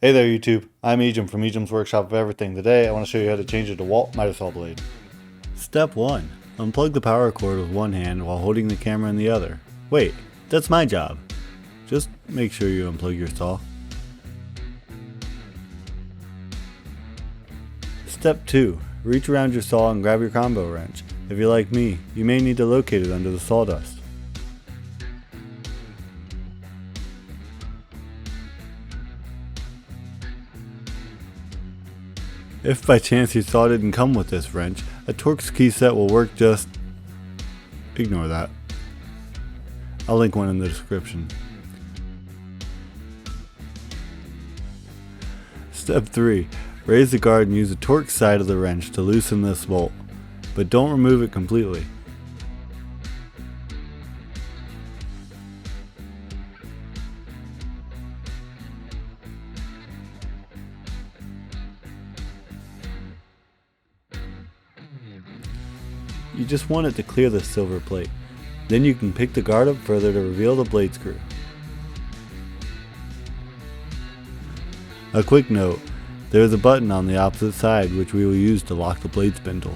Hey there YouTube, I'm Ejem from Ejem's Workshop of Everything. Today I want to show you how to change a Dewalt Miter saw blade. Step 1. Unplug the power cord with one hand while holding the camera in the other. Wait, that's my job. Just make sure you unplug your saw. Step 2. Reach around your saw and grab your combo wrench. If you're like me, you may need to locate it under the sawdust. If by chance your saw didn't come with this wrench, a Torx key set will work just... ignore that. I'll link one in the description. Step 3. Raise the guard and use the Torx side of the wrench to loosen this bolt, but don't remove it completely. You just want it to clear the silver plate. Then you can pick the guard up further to reveal the blade screw. A quick note, there is a button on the opposite side which we will use to lock the blade spindle.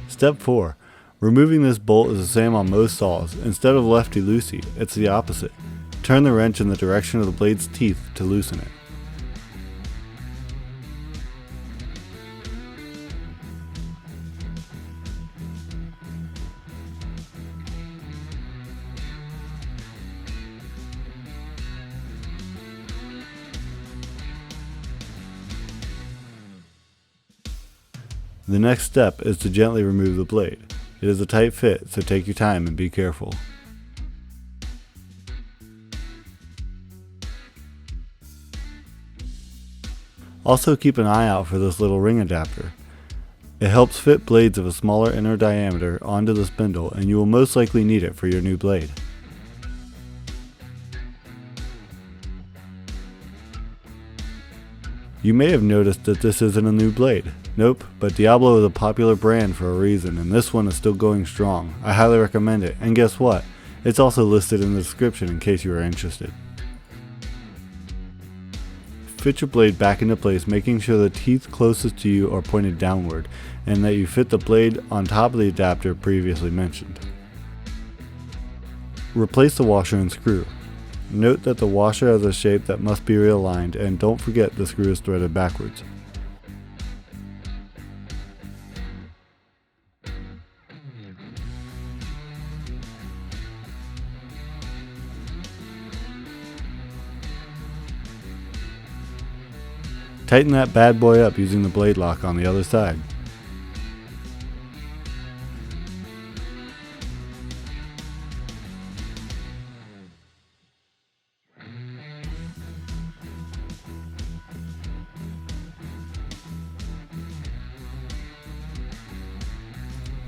Step 4. Removing this bolt is the same on most saws. Instead of lefty-loosey, it's the opposite. Turn the wrench in the direction of the blade's teeth to loosen it. The next step is to gently remove the blade. It is a tight fit, so take your time and be careful. Also keep an eye out for this little ring adapter. It helps fit blades of a smaller inner diameter onto the spindle, and you will most likely need it for your new blade. You may have noticed that this isn't a new blade. Nope, but Diablo is a popular brand for a reason, and this one is still going strong. I highly recommend it, and guess what? It's also listed in the description in case you are interested. Fit your blade back into place, making sure the teeth closest to you are pointed downward, and that you fit the blade on top of the adapter previously mentioned. Replace the washer and screw. Note that the washer has a shape that must be realigned, and don't forget the screw is threaded backwards. Tighten that bad boy up using the blade lock on the other side.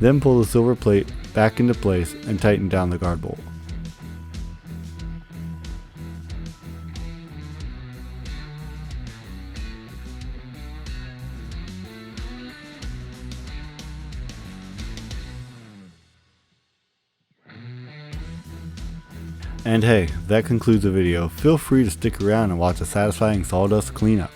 Then pull the silver plate back into place and tighten down the guard bolt. And hey, that concludes the video. Feel free to stick around and watch a satisfying sawdust cleanup.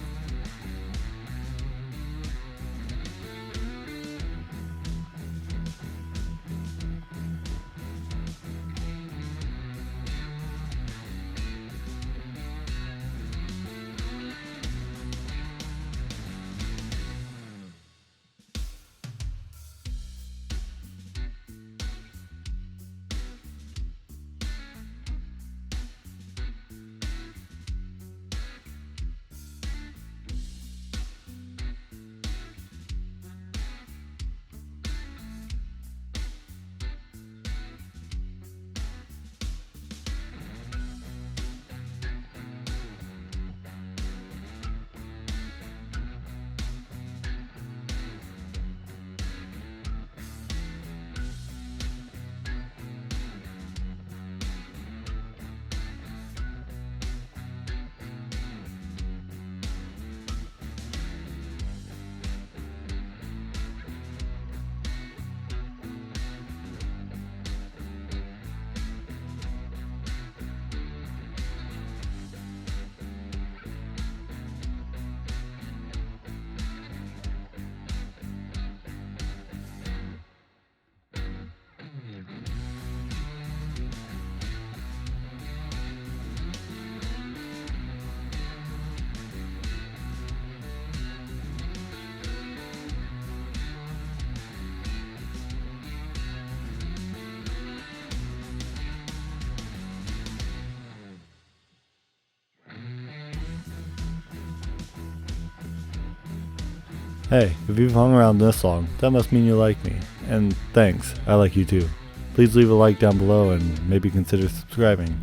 Hey, if you've hung around this long, that must mean you like me. And thanks, I like you too. Please leave a like down below and maybe consider subscribing.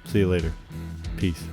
See you later. Peace.